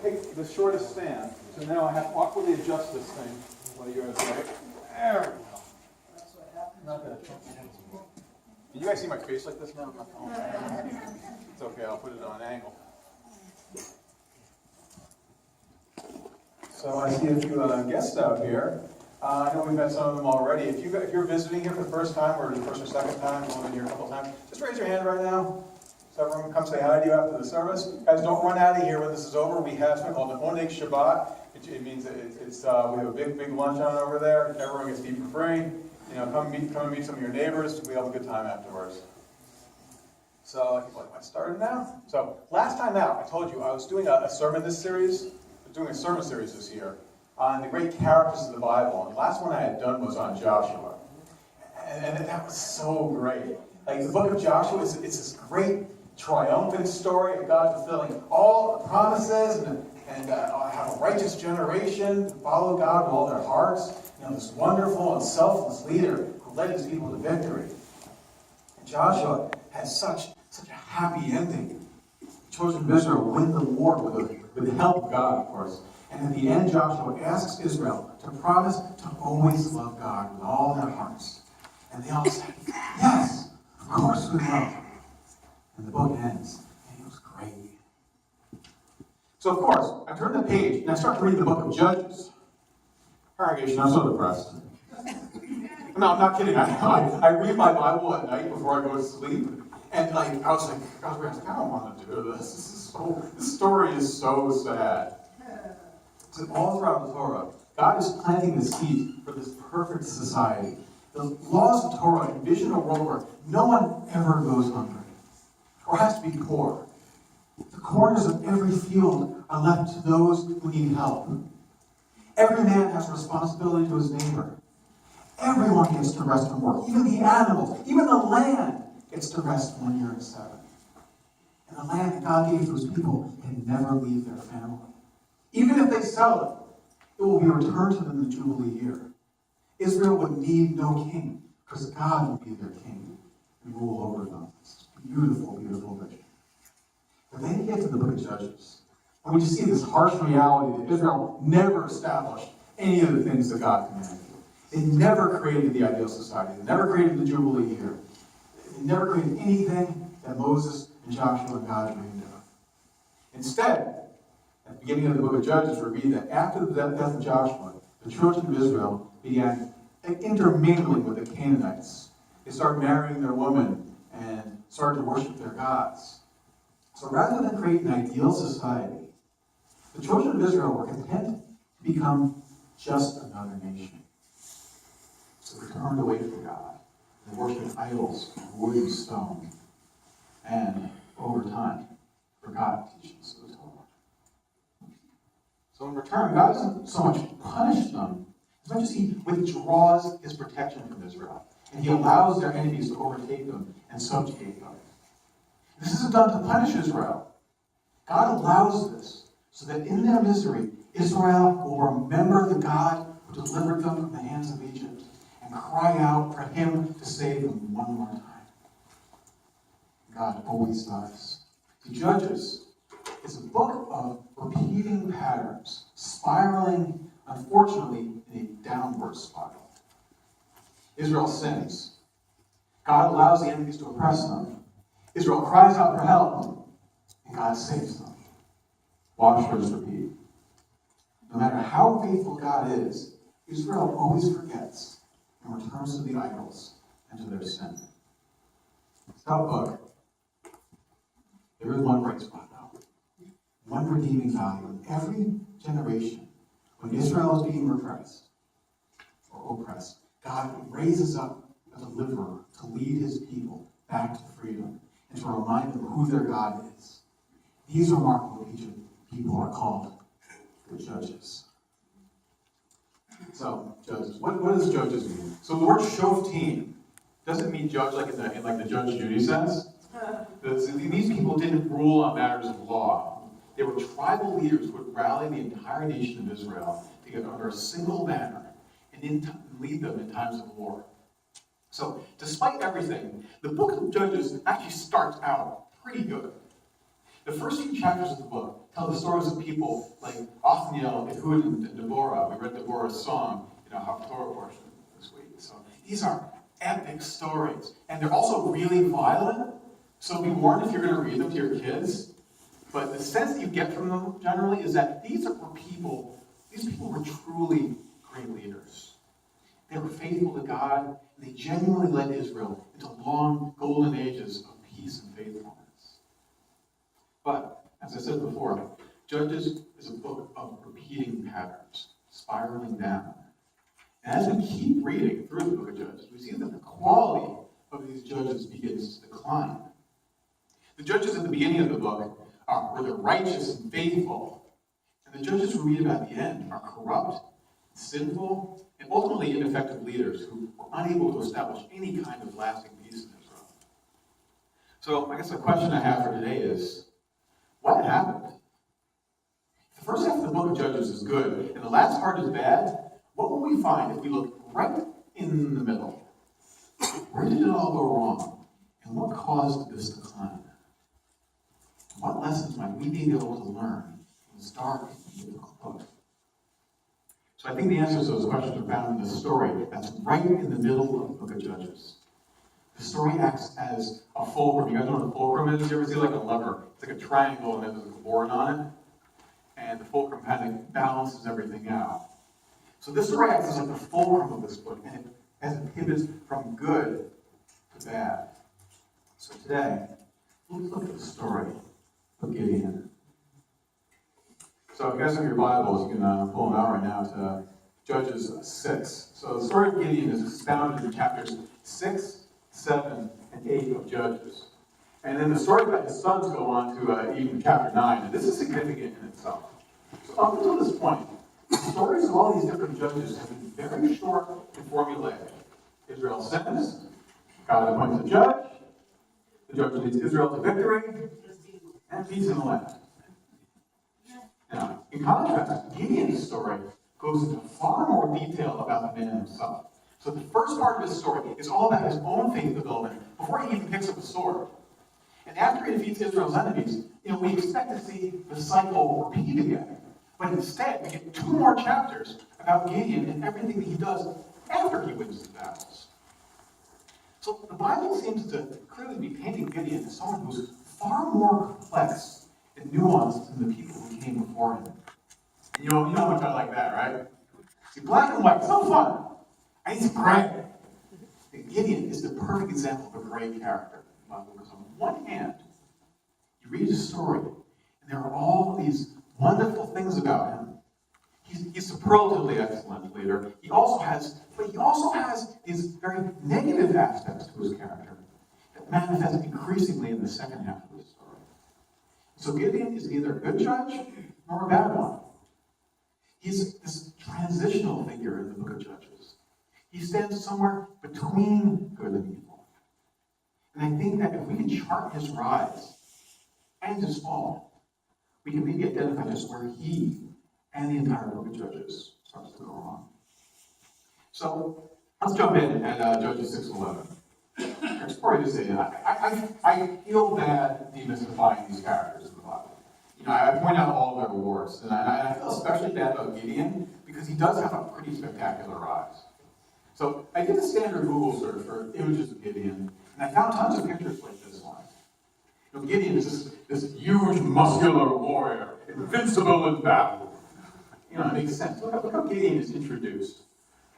take the shortest stand. So now I have to awkwardly adjust this thing while you guys right. There we go. That's what happens. Not that. Can you guys see my face like this now? It's okay, I'll put it on an angle. So I see a few guests out here. I know we've met some of them already. If you're visiting here for the first time or the first or second time, you've only been here a couple times, just raise your hand right now. So everyone come say hi to you after the service. Guys, don't run out of here when this is over. We have something called the Oneg Shabbat. It means that we have a big lunch on over there. Everyone gets to eat for free. You know, come and meet some of your neighbors. We have a good time afterwards. So, am I started now? So, last time out, I told you I was doing a sermon this year on the great characters of the Bible. And the last one I had done was on Joshua. And that was so great. Like, the book of Joshua, it's this great triumphant story of God fulfilling all the promises and have a righteous generation to follow God with all their hearts. You know, this wonderful and selfless leader who led his people to victory. And Joshua had such a happy ending. The children of Israel win the war with the help of God, of course. And at the end, Joshua asks Israel to promise to always love God with all their hearts. And they all said, yes, of course we will. And the book ends, and it was great. So, of course, I turned the page, and I start reading the book of Judges. Congregation, I'm so depressed. No, I'm not kidding. I read my Bible at night before I go to sleep. And I was like, I don't want to do this. This story is so sad. So all throughout the Torah, God is planting the seed for this perfect society. The laws of Torah envision a world where no one ever goes hungry or has to be poor. The corners of every field are left to those who need help. Every man has responsibility to his neighbor. Everyone gets to rest from work. Even the animals, even the land gets to rest 1 year in 7. And the land that God gave to his people can never leave their family. Even if they sell it, it will be returned to them in the Jubilee year. Israel would need no king, because God would be their king and rule over them. It's a beautiful, beautiful vision. But then you get to the book of Judges, and we just see this harsh reality that Israel never established any of the things that God commanded. They never created the ideal society. They never created the Jubilee year. They never created anything that Moses and Joshua and God dreamed of. Instead, at the beginning of the book of Judges, we read that after the death of Joshua, the children of Israel began intermingling with the Canaanites. They started marrying their women and started to worship their gods. So rather than create an ideal society, the children of Israel were content to become just another nation. So they turned away from God. They worshipped idols of wood and stone. And over time, forgot the teachings of the Torah. So in return, God doesn't so much punish them as much as he withdraws his protection from Israel. And he allows their enemies to overtake them and subjugate them. This isn't done to punish Israel. God allows this so that in their misery, Israel will remember the God who delivered them from the hands of Egypt and cry out for him to save them one more time. God always does. The Judges is a book of repeating patterns, spiraling, unfortunately, in a downward spiral. Israel sins. God allows the enemies to oppress them. Israel cries out for help, and God saves them. Watch for this repeat. No matter how faithful God is, Israel always forgets and returns to the idols and to their sin. Stop book. There is one bright spot, though. One redeeming value in every generation. When Israel is being repressed or oppressed, God raises up a deliverer to lead his people back to freedom and to remind them who their God is. These remarkable people are called the Judges. So, Judges. What does Judges mean? So the word shoftim doesn't mean judge like in the Judge Judy sense. These people didn't rule on matters of law. They were tribal leaders who would rally the entire nation of Israel together under a single banner and lead them in times of war. So, despite everything, the book of Judges actually starts out pretty good. The first few chapters of the book tell the stories of people like Othniel, Ehud, and Deborah. We read Deborah's song in our Haftorah portion this week. So these are epic stories. And they're also really violent. So be warned if you're going to read them to your kids. But the sense that you get from them generally is that these people were truly great leaders. They were faithful to God, and they genuinely led Israel into long golden ages of peace and faithfulness. But, as I said before, Judges is a book of repeating patterns, spiraling down. And as we keep reading through the book of Judges, we see that the quality of these judges begins to decline. The judges at the beginning of the book were the righteous and faithful. And the judges we read about at the end are corrupt, sinful, and ultimately ineffective leaders who were unable to establish any kind of lasting peace in Israel. So I guess the question I have for today is, what happened? The first half of the book of Judges is good, and the last part is bad. What will we find if we look right in the middle? Where did it all go wrong? And what caused this decline? What lessons might we be able to learn in this dark and difficult book? So I think the answers to those questions are found in the story that's right in the middle of the book of Judges. The story acts as a fulcrum. You guys know what a fulcrum is? You ever see like a lever? It's like a triangle and then there's a board on it. And the fulcrum kind of balances everything out. So this story acts as like the fulcrum of this book, and as it pivots from good to bad. So today, let's look at the story of Gedeon. So if you guys have your Bibles, you can pull them out right now to Judges 6. So the story of Gedeon is expounded in chapters 6, 7, and 8 of Judges. And then the story about his sons go on to even chapter 9. And this is significant in itself. So up until this point, the stories of all these different judges have been very short and formulaic. Israel sins, God appoints a judge, the judge leads Israel to victory, and peace in the land. Now, in contrast, Gideon's story goes into far more detail about the man himself. So the first part of his story is all about his own faith development before he even picks up a sword. And after he defeats Israel's enemies, we expect to see the cycle repeat again. But instead, we get 2 more chapters about Gedeon and everything that he does after he wins the battles. So the Bible seems to clearly be painting Gedeon as someone who's far more complex and nuanced than the people who came before him. And you know how much I like that, right? See, black and white, so fun. And he's gray. And Gedeon is the perfect example of a gray character. Because on one hand, you read his story, and there are all these wonderful things about him. He's superlatively excellent leader. He also has these very negative aspects to his character that manifest increasingly in the second half of the story. So Gedeon is neither a good judge nor a bad one. He's this transitional figure in the book of Judges. He stands somewhere between good and evil. And I think that if we can chart his rise and his fall, we can maybe identify just where he and the entire book of Judges starts to go wrong. So let's jump in at Judges 6:11. Before I just say, I feel bad demystifying these characters in the Bible. I point out all their awards, and I feel especially bad about Gedeon because he does have a pretty spectacular rise. So I did a standard Google search for images of Gedeon, and I found tons of pictures like this one. Gedeon is this huge, muscular warrior, invincible in battle. It makes sense. Look how Gedeon is introduced.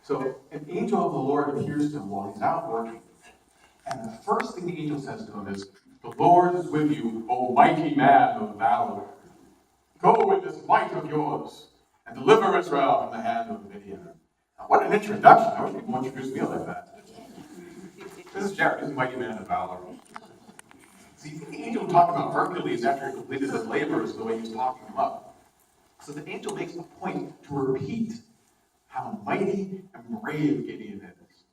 So an angel of the Lord appears to him while he's out working. And the first thing the angel says to him is, "The Lord is with you, O mighty man of valor. Go with this might of yours, and deliver Israel from the hand of Midian." Now, what an introduction. I wish people introduced me like that. This is Jared, he's a mighty man of valor. See, you think the angel talked about Hercules after he completed his labors the way he was talking him up. So the angel makes a point to repeat how mighty and brave Gedeon is.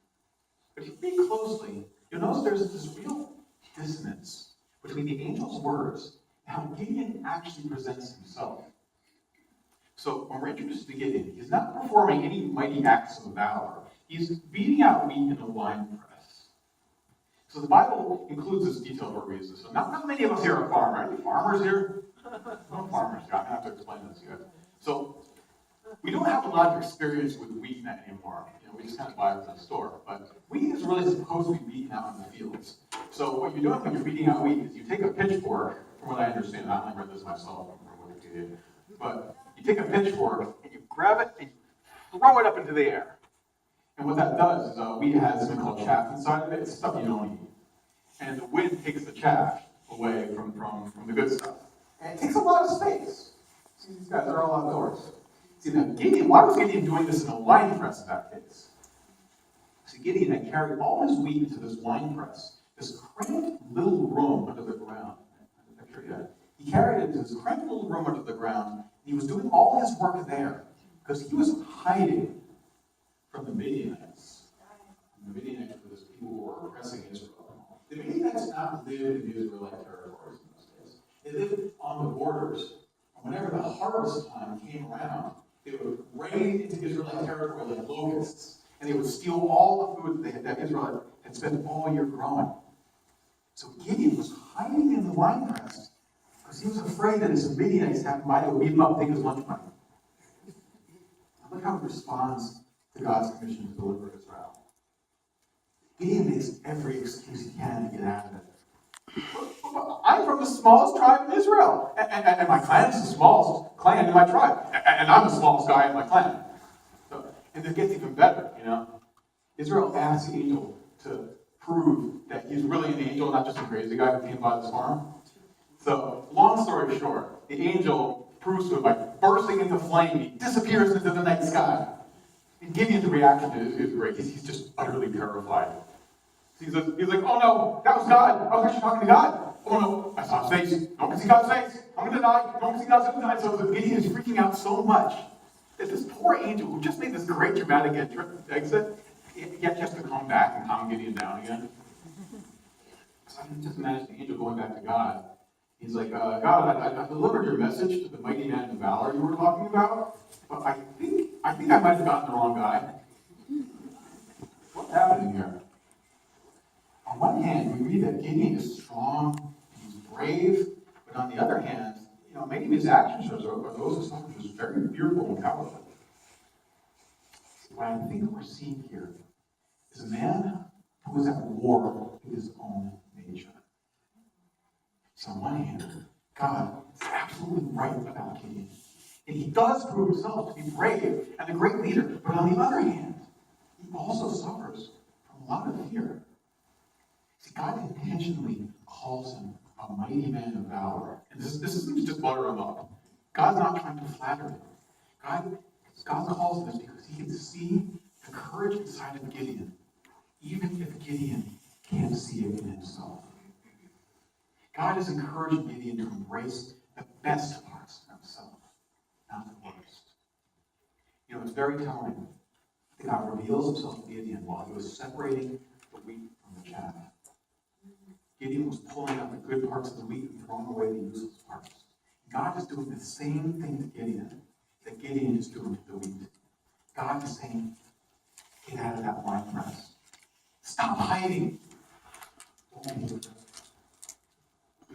But if you read closely, you'll notice there's this real dissonance between the angel's words and how Gedeon actually presents himself. So when we're introduced to Gedeon, he's not performing any mighty acts of valor. He's beating out wheat in a wine press. So the Bible includes this detail for a reason. So not many of us here are farmers. Are you farmers here? No farmers here. I'm going to have to explain this to you. So we don't have a lot of experience with wheat anymore. We just kind of buy it from the store. But wheat is really supposed to be beaten out in the fields. So what you're doing when you're beating out wheat is you take a pitchfork, from what I understand, I only read this myself from Wikipedia, but you take a pitchfork and you grab it and you throw it up into the air. And what that does is wheat has something called chaff inside of it. It's stuff you don't eat. And the wind takes the chaff away from the good stuff. And it takes a lot of space. See, these guys are all outdoors. See, now Gedeon, why was Gedeon doing this in a wine press in that case? See, Gedeon had carried all his wheat into this wine press, this cramped little room under the ground. Picture that. He carried it into this cramped little room under the ground, and he was doing all his work there because he was hiding from the Midianites. The Midianites were those people who were oppressing Israel. The Midianites did not live in the Israelite territories in those days. They lived on the borders. And whenever the harvest time came around, they would raid into Israelite territory like locusts, and they would steal all the food that Israel had spent all year growing. So Gideon was hiding in the wine press because he was afraid that his Midianites happened by to beat him up and take his lunch money. Now look how he responds to God's commission to deliver Israel. Gideon makes every excuse he can to get out of it. I'm from the smallest tribe in Israel, and my clan is the smallest clan in my tribe, and I'm the smallest guy in my clan. So, and it gets even better, Israel asks the angel to prove that he's really an angel, not just a crazy guy who came by this farm. So, long story short, the angel proves to him by bursting into flame. He disappears into the night sky. And Gideon's reaction is great. He's just utterly terrified. He's like, oh no, that was God. I was actually talking to God. Oh no, I saw his face. No one can see God's face. I'm going to die. No one can see God's face. So Gideon is freaking out so much that this poor angel who just made this great dramatic exit, he has to come back and calm Gideon down again. So I can just imagine the angel going back to God. He's like, God, I delivered your message to the mighty man of valor you were talking about, but I think I might have gotten the wrong guy. What's happening here? On one hand, we read that Gideon is strong, he's brave, but on the other hand, many of his actions are those of someone who's very fearful and cowardly. What I think we're seeing here is a man who is at war with his own nature. So on one hand, God is absolutely right about Gideon. And he does prove himself to be brave and a great leader. But on the other hand, he also suffers from a lot of fear. See, God intentionally calls him a mighty man of valor. And this isn't just butter him up. God's not trying to flatter him. God calls him this because he can see the courage inside of Gideon, even if Gideon can't see it in himself. God is encouraging Gideon to embrace the best parts of himself, not the worst. It's very telling that God reveals himself to Gideon while he was separating the wheat from the chaff. Gideon was pulling out the good parts of the wheat and throwing away the useless parts. God is doing the same thing to Gideon that Gideon is doing to the wheat. God is saying, get out of that wine press. Stop hiding. Don't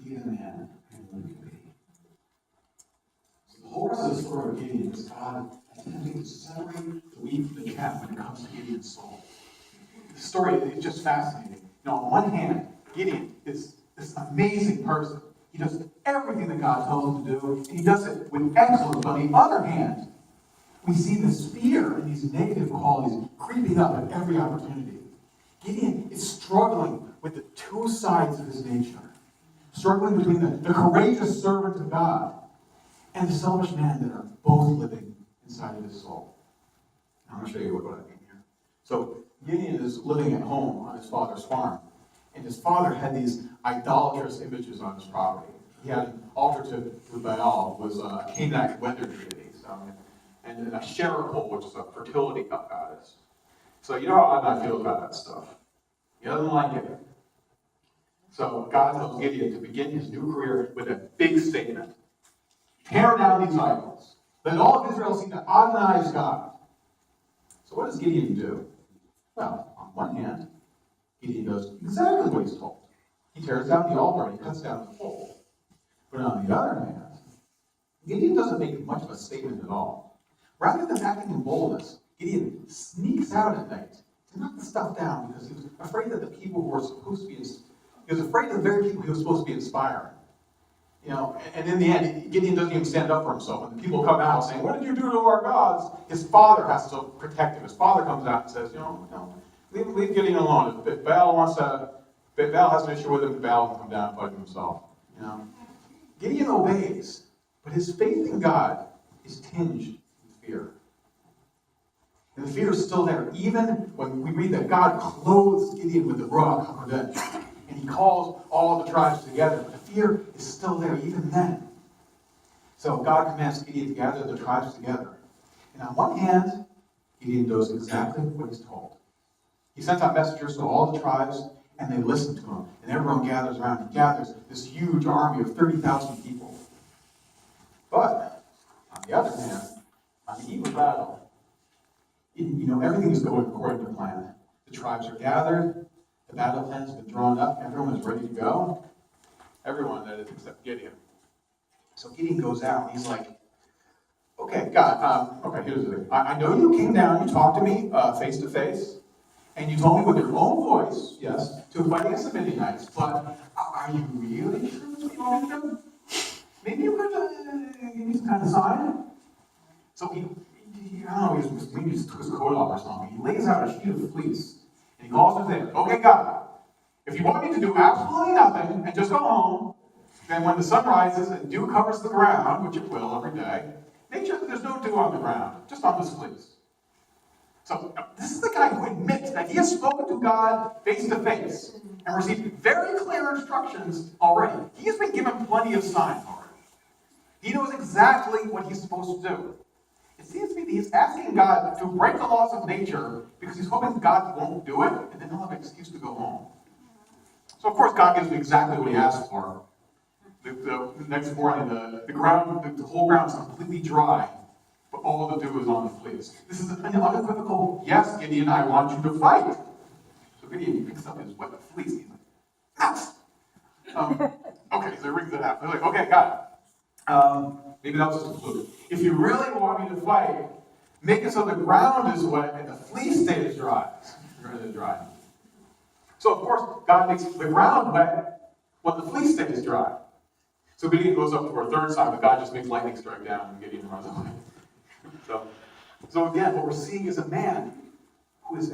be the man and live to be. So the whole rest of the story of Gideon is God attempting to separate the wheat from the chaff when it comes to Gideon's soul. The story is just fascinating. On one hand, Gideon is this amazing person. He does everything that God tells him to do, and he does it with excellence. But on the other hand, we see this fear and these negative qualities creeping up at every opportunity. Gideon is struggling with the two sides of his nature. Struggling between the courageous servant of God and the selfish man that are both living inside of his soul. I'm going to show you what I mean here. So Gideon is living at home on his father's farm. And his father had these idolatrous images on his property. He had an altar to Baal, who was a Canaanite weather deity, and a Sherapole, which is a fertility goddess. So you know how I feel about that stuff. He doesn't like it. So God tells Gideon to begin his new career with a big statement. Tear down these idols. Let all of Israel see that Adonai is God. So what does Gideon do? Well, on one hand, Gideon does exactly what he's told. He tears down the altar and he cuts down the pole. But on the other hand, Gideon doesn't make much of a statement at all. Rather than acting in boldness, Gideon sneaks out at night to knock the stuff down because he was afraid that the people who were supposed to be, he was afraid of the very people he was supposed to be inspiring. And in the end, Gideon doesn't even stand up for himself. When the people come out saying, "What did you do to our gods?" His father has to protect him. His father comes out and says, leave Gideon alone. If Baal has an issue with him, Baal can come down and fight himself. Gideon obeys, but his faith in God is tinged with fear. And the fear is still there, even when we read that God clothes Gideon with the Ruach HaKodesh, and he calls all of the tribes together. But the fear is still there, even then. So God commands Gideon to gather the tribes together. And on one hand, Gideon does exactly what he's told. He sends out messengers to all the tribes, and they listen to him. And everyone gathers around. He gathers this huge army of 30,000 people. But, on the other hand, on the eve of battle, everything is going according to plan. The tribes are gathered, the battle plan has been drawn up, everyone is ready to go. Everyone, that is, except Gideon. So Gideon goes out, and he's like, "Okay, God, here's the thing. I know you came down, you talked to me face to face, and you told me with your own voice, yes, to fight against the Midianites, but are you really sure that's what you want me to do? Maybe you could give me some kind of sign?" So he maybe he took his coat off or something. He lays out a sheet of fleece, and he calls his name. "Okay, God, if you want me to do absolutely nothing and just go home, then when the sun rises and dew covers the ground, which it will every day, make sure that there's no dew on the ground, just on this fleece." So this is the guy who admits that he has spoken to God face to face and received very clear instructions already. He has been given plenty of signs already. He knows exactly what he's supposed to do. It seems to me that he's asking God to break the laws of nature because he's hoping God won't do it, and then he'll have an excuse to go home. So of course God gives him exactly what he asked for. The next morning, the whole ground is completely dry, but all the dew is on the fleece. This is an unequivocal, "Yes, Gideon, I want you to fight." So Gideon picks up his wet fleece. He's like, "Yes!" Okay, so he rings it out. He's like, "Okay, God, maybe that was just a fluke. If you really want me to fight, make it so the ground is wet and the fleece stays dry." So of course, God makes the ground wet when the fleece stays dry. So Gideon goes up to a third time, but God just makes lightning strike down and Gideon runs away. So again, what we're seeing is a man who is,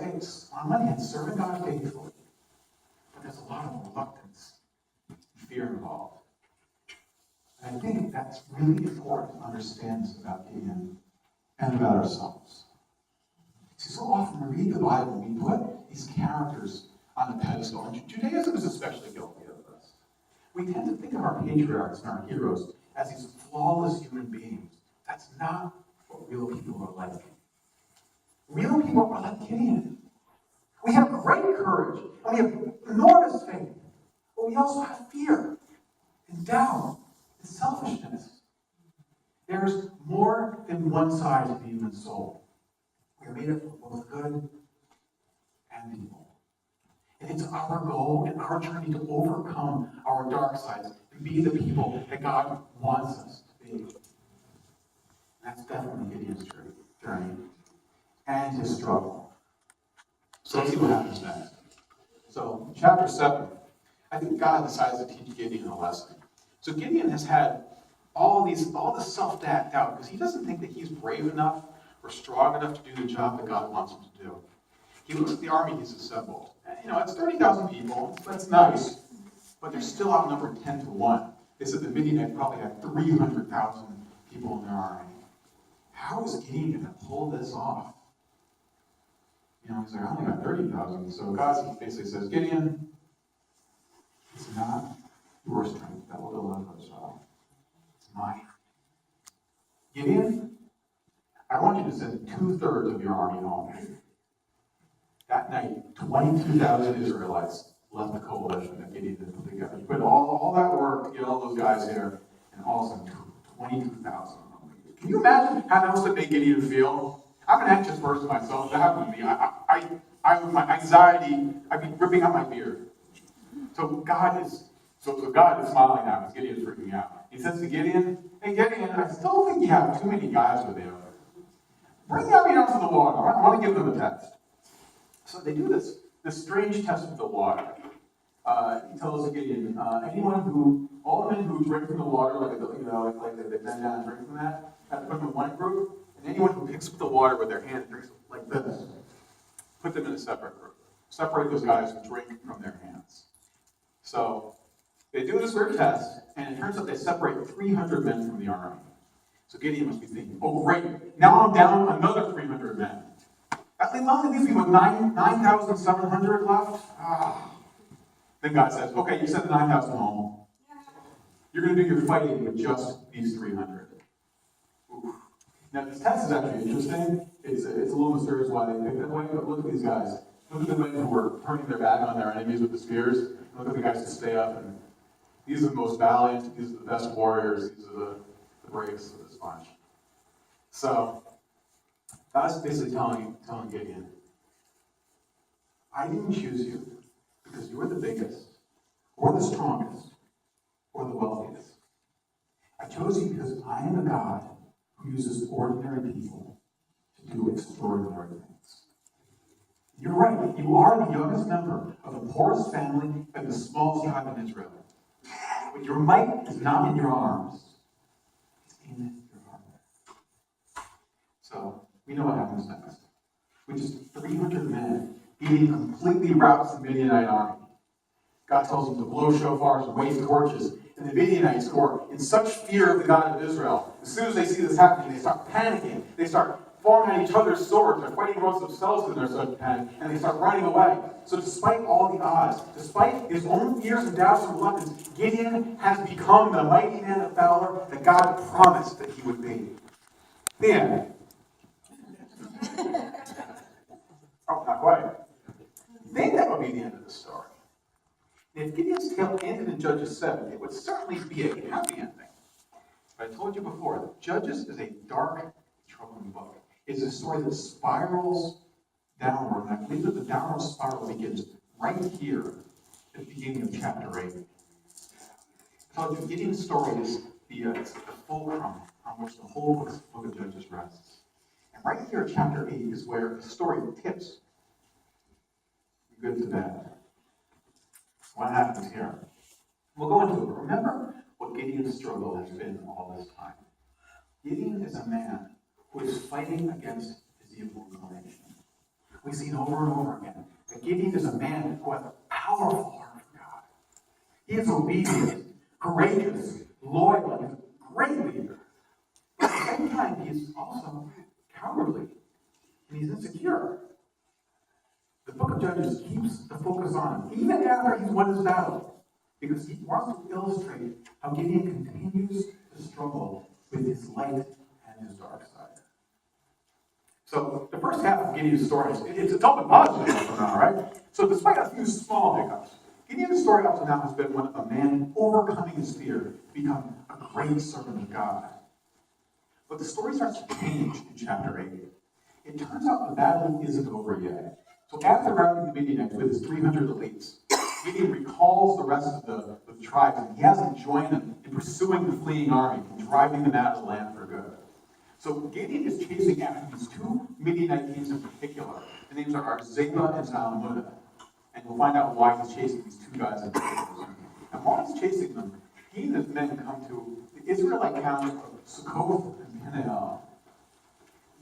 on one hand, serving God faithfully, but there's a lot of reluctance and fear involved. And I think that's really important to understand this about Gideon and about ourselves. See, so often we read the Bible, we put these characters on the pedestal, and Judaism is especially guilty of this. We tend to think of our patriarchs and our heroes as these flawless human beings. That's not what real people are like. Real people are like Gideon. We have great courage, and we have enormous faith, but we also have fear and doubt and selfishness. There's more than one side to the human soul. We are made up of both good and evil. And it's our goal and our journey to overcome our dark sides and be the people that God wants us to be. And that's definitely Gideon's journey and his struggle. So let's see what happens next. So, in chapter 7, I think God decides to teach Gideon a lesson. So Gideon has had all this self-doubt because he doesn't think that he's brave enough or strong enough to do the job that God wants him to do. He looks at the army he's assembled. And, it's 30,000 people. That's nice. But they're still outnumbered 10 to 1. They said the Midianites probably had 300,000 people in their army. How is Gideon going to pull this off? He's like, "I only got 30,000. So God basically says, "Gideon, it's not your strength that will deliver us all. It's mine. Gideon, I want you to send 2/3 of your army home." That night, 22,000 Israelites left the coalition that Gideon had put together. You put all that work to get all those guys here, and all of a sudden, 22,000. Can you imagine how that must have made Gideon feel? I'm an anxious person myself. That happened to me. my anxiety, I'd be ripping out my beard. So God is smiling now because Gideon's freaking out. He says to Gideon, hey Gideon, I still think you have too many guys with you. Bring the army down to the water. I want to give them a test. So they do this strange test with the water. He tells Gideon, all the men who drink from the water, like they bend down and drink from that, have to put them in one group, and anyone who picks up the water with their hand drinks like this, put them in a separate group. Separate those guys who drink from their hands. So they do this weird test, and it turns out they separate 300 men from the army. So Gideon must be thinking, oh great, now I'm down another 300 men. That only leaves me with 9,700 left. Then God says, okay, you sent the 9,000 home. You're going to do your fighting with just these 300. Oof. Now this test is actually interesting. It's a little mysterious why they picked that way, but look at these guys. Look at the men who were turning their back on their enemies with the spears. Look at the guys who stay up. And these are the most valiant. These are the best warriors. These are the bravest of this bunch. So God's basically telling Gideon, I didn't choose you because you were the biggest, or the strongest, or the wealthiest. I chose you because I am a God who uses ordinary people to do extraordinary things. You're right, you are the youngest member of the poorest family and the smallest tribe in Israel. But your might is not in your arms, it's in your heart. So, we know what happens next. With just 300 men, Gideon completely routs the Midianite army. God tells him to blow shofars and wave torches. And the Midianites, who are in such fear of the God of Israel, as soon as they see this happening, they start panicking. They start falling at each other's swords. They're fighting amongst themselves in their sudden panic, and they start running away. So despite all the odds, despite his own fears and doubts and reluctance, Gideon has become the mighty man of valor that God promised that he would be. The end. Oh, not quite. I think that would be the end of the story. If Gideon's tale ended in Judges 7, it would certainly be a happy ending. But I told you before that Judges is a dark, troubling book. It's a story that spirals downward, and I believe that the downward spiral begins right here at the beginning of chapter 8. So the Gideon's story is the fulcrum on which the whole book of Judges rests. And right here at chapter 8 is where the story tips from good to bad. What happens here? We'll go into it, but remember what Gideon's struggle has been all this time. Gideon is a man who is fighting against his evil inclination. We see it over and over again that Gideon is a man who has a powerful heart for God. He is obedient, courageous, loyal, and a great leader. But at the same time, he is also cowardly, and he's insecure. The book of Judges keeps the focus on him, even after he's won his battle, because he wants to illustrate how Gideon continues to struggle with his light and his dark side. So the first half of Gideon's story, it's all been positive up to now, right? So despite a few small hiccups, Gideon's story up to now has been one of a man overcoming his fear to become a great servant of God. But the story starts to change in chapter 8. It turns out the battle isn't over yet. So after routing the Midianites with his 300 elites, Gideon recalls the rest of the tribes, and he has them join him in pursuing the fleeing army and driving them out of the land for good. So Gideon is chasing after these two Midianite kings in particular. The names are Zebah and Zalmunna. And we'll find out why he's chasing these two guys in particular. And while he's chasing them, he and his men come to the Israelite towns of Succoth and Peniel.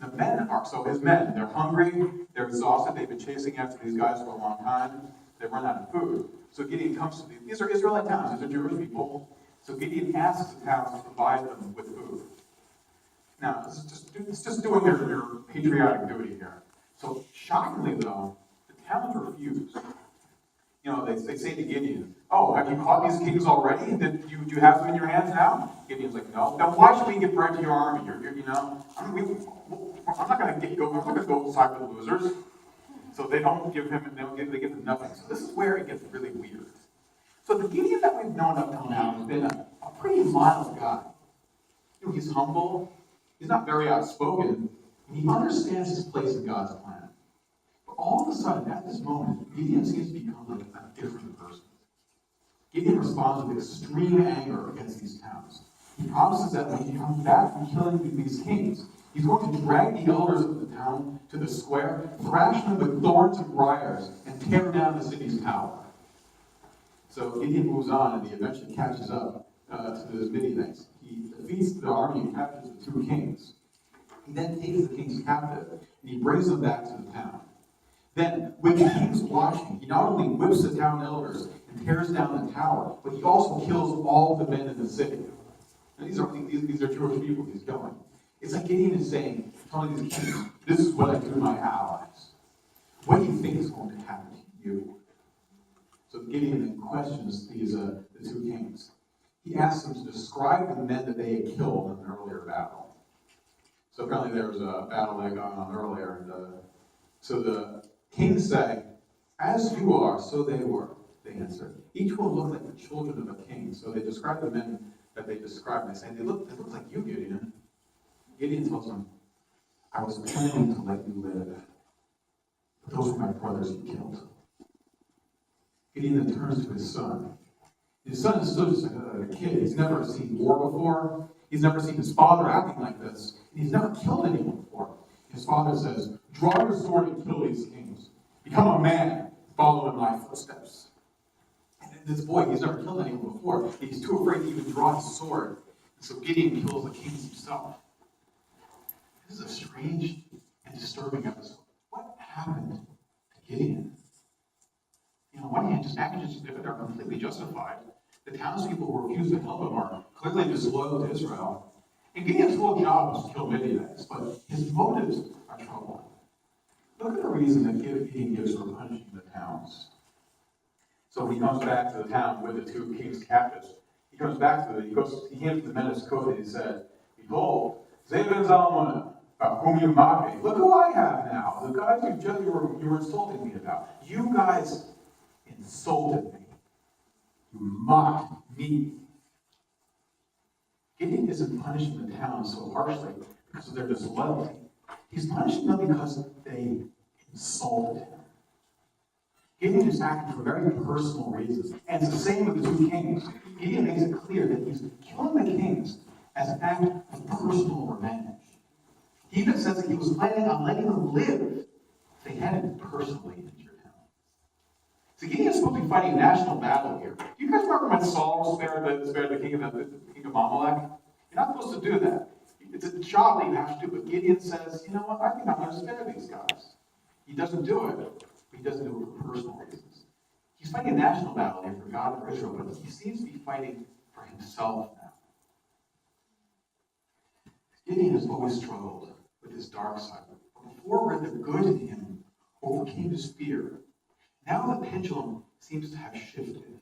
The men are, so his men, they're hungry, they're exhausted, they've been chasing after these guys for a long time, they've run out of food. So Gideon comes to these are Israelite towns, these are Jewish people. So Gideon asks the towns to provide them with food. Now, it's just doing your patriotic duty here. So shockingly though, the towns refuse. You know, they say to Gideon, oh, have you caught these kings already? Do you have them in your hands now? Gideon's like, no. Then why should we give bread to your army? I'm not going to go side with the losers. So they don't give him, they give him nothing. So this is where it gets really weird. So the Gideon that we've known up till now has been a pretty mild guy. You know, he's humble, he's not very outspoken, and he understands his place in God's plan. But all of a sudden, at this moment, Gideon seems to become like a different person. Gideon responds with extreme anger against these towns. He promises that when he comes back from killing these kings, he's going to drag the elders of the town to the square, thrash them with thorns and briars, and tear down the city's tower. So Gideon moves on, and he eventually catches up to the Midianites. He defeats the army and captures the two kings. He then takes the kings captive, and he brings them back to the town. Then, with the kings watching, he not only whips the town elders and tears down the tower, but he also kills all the men in the city. And these are Jewish people he's killing. It's like Gideon is saying, telling these kings, this is what I do to my allies. What do you think is going to happen to you? So Gideon then questions the two kings. He asks them to describe the men that they had killed in an earlier battle. So apparently there was a battle that had gone on earlier, and so the kings say, as you are, so they were, they answered. Each one looked like the children of a king. So they describe the men that they described. They say, they look like you, Gideon. Gideon tells them, I was planning to let you live. But those were my brothers you killed. Gideon then turns to his son. His son is still just like a kid. He's never seen war before. He's never seen his father acting like this. And he's never killed anyone before. His father says, draw your sword and kill these kings. Become a man, follow in my footsteps. And this boy, he's never killed anyone before. He's too afraid to even draw his sword. And so Gideon kills the kings himself. This is a strange and disturbing episode. What happened to Gideon? On one hand, his actions are completely justified. The townspeople who refused to help him are clearly disloyal to Israel. And Gideon's whole job was to kill Midianites, but his motives are troubling. Look at the reason that Gideon gives for punishing the towns. So when he comes back to the town with the two kings captives, he comes back to he hands the men his coat and he said, behold, Zebin Zalmunna, about whom you mock me. Look who I have now. The guys you were insulting me about. You guys insulted me. You mocked me. Gideon isn't punishing the town so harshly because of their disloyalty. He's punishing them because they insulted him. Gideon is acting for very personal reasons. And it's the same with the two kings. Gideon makes it clear that he's killing the kings as an act of personal revenge. He even says that he was planning on letting them live if they hadn't personally injured him. So Gideon's supposed to be fighting a national battle here. Do you guys remember when Saul spared the king of Amalek? You're not supposed to do that. It's a job that you have to do. But Gideon says, you know what, I think I'm going to spare these guys. He doesn't do it, but he doesn't do it for personal reasons. He's fighting a national battle here for God and for Israel, but he seems to be fighting for himself now. Gideon has always struggled with his dark side. But before, where the good in him overcame his fear, now the pendulum seems to have shifted.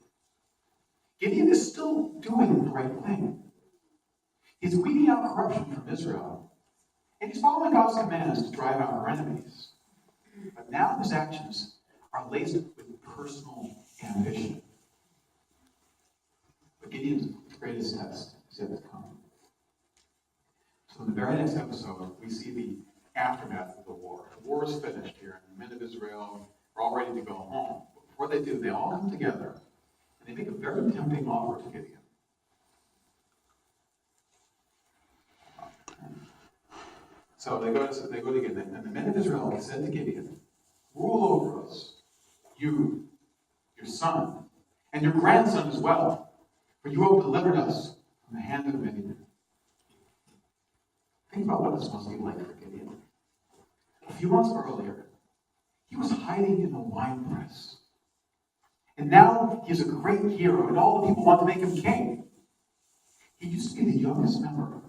Gideon is still doing the right thing. He's weeding out corruption from Israel, and he's following God's commands to drive out our enemies. But now his actions are laced with personal ambition. But Gideon's greatest test is yet to come. So in the very next episode, we see the aftermath of the war. The war is finished here, and the men of Israel are all ready to go home. But before they do, they all come together, and they make a very tempting offer to Gideon. So they go to Gideon, and the men of Israel said to Gideon, rule over us, you, your son, and your grandson as well, for you have delivered us from the hand of the Midian. Think about what this must be like for Gideon. A few months earlier, he was hiding in the wine press. And now he's a great hero, and all the people want to make him king. He used to be the youngest member of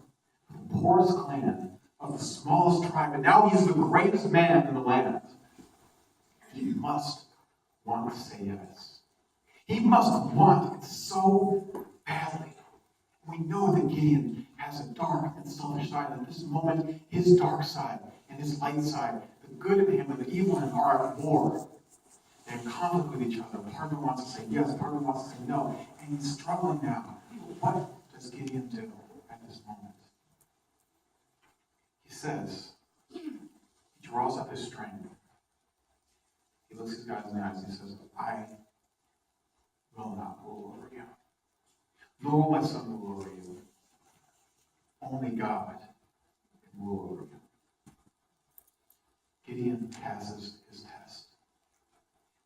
the poorest clan of the smallest tribe, and now he's the greatest man in the land. He must want to say yes. He must want it so badly. We know that Gideon has a dark and selfish side, and at this moment, his dark side and his light side, the good in him and the evil in him are at war. They're in conflict with each other. Part of him wants to say yes, part of him wants to say no, and he's struggling now. What does Gideon do at this moment? He says, he draws up his strength, looks these guys in the eyes and he says, I will not rule over you. Nor will my son rule over you. Only God can rule over you. Gideon passes his test.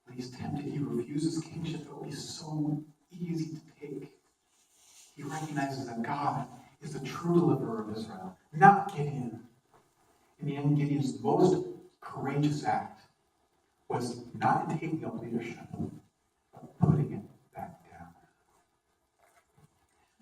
When he's tempted, he refuses kingship that will be so easy to take. He recognizes that God is the true deliverer of Israel, not Gideon. In the end, Gideon's most courageous act was not in taking up leadership, but putting it back down.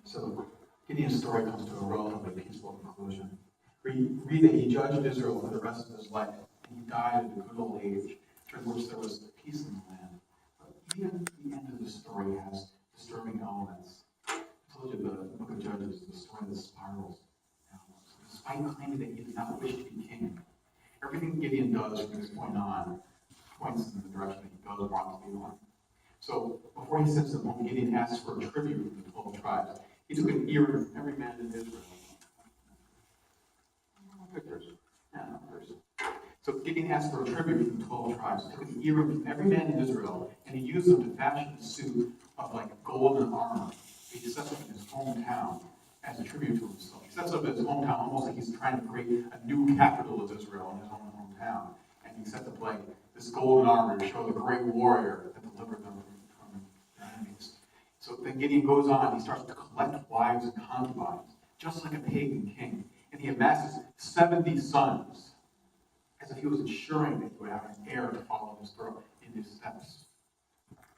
So Gideon's story comes to a relatively peaceful conclusion. Read that he judged Israel for the rest of his life, and he died at a good old age, during which there was peace in the land. But even the end of the story has disturbing elements. I told you the book of Judges is the story that spirals. Despite claiming that he did not wish to be king, everything Gideon does from this point on points in the direction that he does want to be one. So before he sends them home, Gideon asks for a tribute from the 12 tribes. He took an earring from every man in Israel. So Gideon asked for a tribute from the 12 tribes. He took an earring from every man in Israel, and he used them to fashion a suit of golden armor. He sets up in his hometown as a tribute to himself. He sets up in his hometown almost like he's trying to create a new capital of Israel in his own hometown. And he sets up this golden armor to show the great warrior that delivered them from their enemies. So then Gideon goes on, he starts to collect wives and concubines, just like a pagan king. And he amasses 70 sons, as if he was ensuring that he would have an heir to follow his throne in his steps,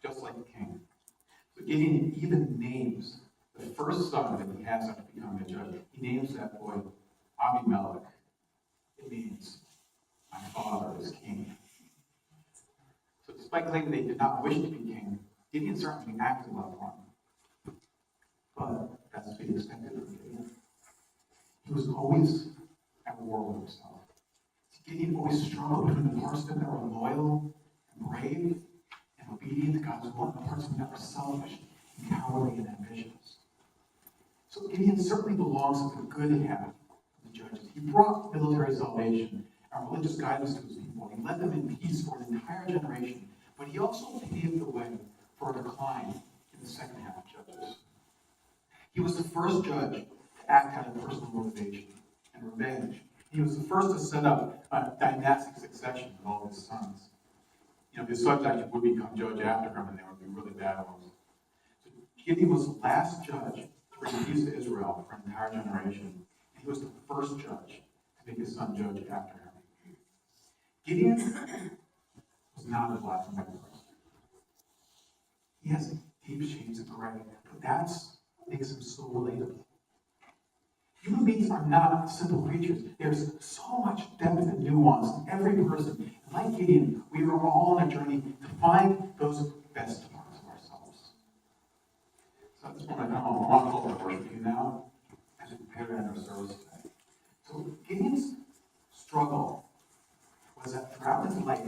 just like the king. So Gideon even names the first son that he has after becoming a judge. He names that boy Abimelech. It means, my father is king. So despite claiming they did not wish to be king, Gideon certainly acted like one. But that's to be expected of Gideon. He was always at war with himself. Gideon always struggled between the parts of him that were loyal and brave and obedient to God's will, and the parts of him that were selfish and cowardly and ambitious. So Gideon certainly belongs to the good half of the judges. He brought military salvation and religious guidance to his people. He led them in peace for an entire generation. But he also paved the way for a decline in the second half of Judges. He was the first judge to act out of personal motivation and revenge. He was the first to set up a dynastic succession with all his sons. His sons actually would become judge after him, and they would be really bad ones. So Gideon was the last judge to bring peace to Israel for an entire generation. And he was the first judge to make his son judge after him. Gideon was not a black and white person. He has deep shades of gray, but that's what makes him so relatable. Human beings are not simple creatures. There's so much depth and nuance in every person. And like Gideon, we are all on a journey to find those best parts of ourselves. So at this point, I want to call to worship you now as we prepare to end our service today. So Gideon's struggle was that throughout his life,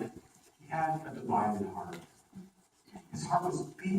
he had a divided heart. His heart was beating